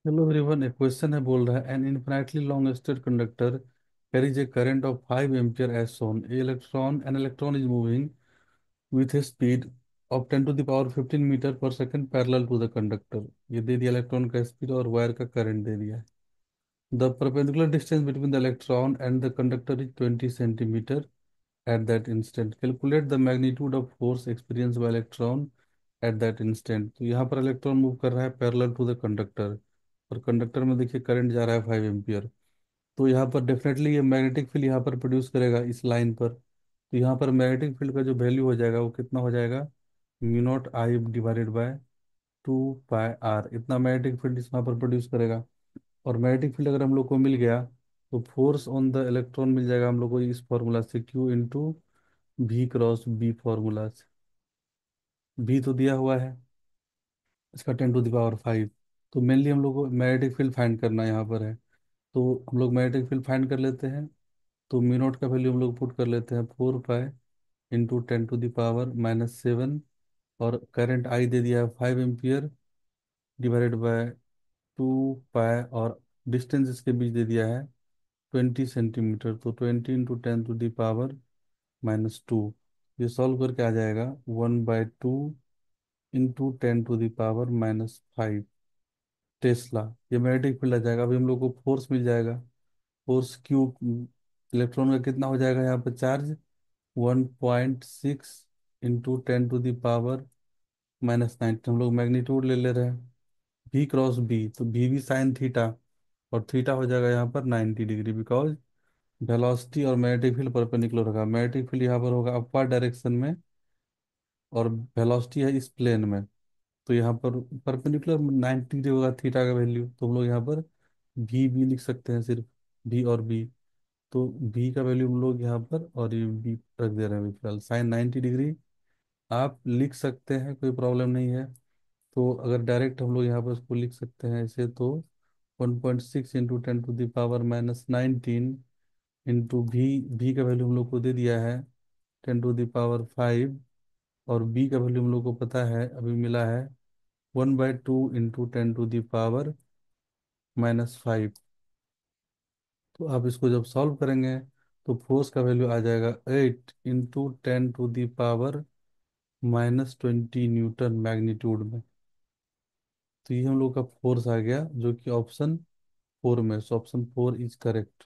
Hello everyone, एक question है, बोल रहा है an infinitely long straight conductor carries a current of 5 ampere as shown. An electron is moving with a speed of 10 to the power 15 metre per second parallel to the conductor. ये दे दिया electron का speed और wire का current दे दिया है। The perpendicular distance between the electron and the conductor is 20 centimetre at that instant. Calculate the magnitude of force experienced by electron at that instant. तो यहाँ पर इलेक्ट्रॉन मूव कर रहा है पैरेलल टू द कंडक्टर, और conductor में देखिए current जा रहा है 5 एम्पियर। तो यहाँ पर डेफिनेटली ये मैग्नेटिक फील्ड यहाँ पर प्रोड्यूस करेगा इस लाइन पर। तो यहाँ पर मैग्नेटिक फील्ड का जो वैल्यू हो जाएगा वो कितना हो जाएगा, mu 0 I divided by 2 pi R. इतना मैग्नेटिक फील्ड इस यहाँ पर प्रोड्यूस करेगा। और मैग्नेटिक फील्ड अगर हम लोग को मिल गया तो फोर्स ऑन द इलेक्ट्रॉन मिल जाएगा हम लोग को इस फॉर्मूला से, क्यू इंटू भी क्रॉस बी फॉर्मूला से। बी तो दिया हुआ है इसका 10 टू द पावर 5। तो मेनली हम लोग को मैग्नेटिक फील्ड फाइंड करना यहाँ पर है। तो हम लोग मैग्नेटिक फील्ड फाइंड कर लेते हैं। तो म्यू 0 का वैल्यू हम लोग पुट कर लेते हैं 4 pi into 10 to the power -7। और करंट आई दे दिया है 5 एम्पियर डिवाइडेड बाय 2 पाई, और डिस्टेंस इसके बीच दे दिया है 20 सेंटीमीटर। तो 20 इंटू 10 टू द पावर -2। ये सॉल्व करके आ जाएगा 1/2 into 10 to the power -5 tesla. ये मैग्नेटिक फील्ड आ जाएगा। अभी हम लोग को फोर्स मिल जाएगा। फोर्स क्यू, इलेक्ट्रॉन का कितना हो जाएगा यहाँ पर charge, 1.6 into 10 to the power -9। हम लोग मैग्नीट्यूड ले ले रहे हैं, भी क्रॉस बी, तो भी साइन थीटा, और थीटा हो जाएगा यहाँ पर 90 डिग्री, बिकॉज वेलोसिटी और मैग्नेटिक फील्ड परपेंडिकुलर होगा। मैग्नेटिक फील्ड यहाँ पर होगा अपवर्ड डायरेक्शन में, और वेलोसिटी है इस प्लेन में। तो यहाँ पर परपेंडिकुलर 90 डिग्री होगा थीटा का वैल्यू। तो हम लोग यहाँ पर भी लिख सकते हैं, सिर्फ भी और बी। तो भी का वैल्यू हम लोग यहाँ पर, और ये बी रख दे रहे हैं अभी फिलहाल। साइन 90 डिग्री आप लिख सकते हैं, कोई प्रॉब्लम नहीं है। तो अगर डायरेक्ट हम लोग यहाँ पर उसको लिख सकते हैं ऐसे, तो 1.6 into 10 to the power -19 into B का वैल्यू हम लोग को दे दिया है 10 टू द पावर 5। और बी का वैल्यू हम लोग को पता है, अभी मिला है 1/2 इंटू 10 टू द पावर -5। तो आप इसको जब सॉल्व करेंगे तो फोर्स का वैल्यू आ जाएगा 8 into 10 to the power -20 newton magnitude में। तो ये हम लोग का फोर्स आ गया, जो कि ऑप्शन 4 में, सो ऑप्शन 4 इज करेक्ट।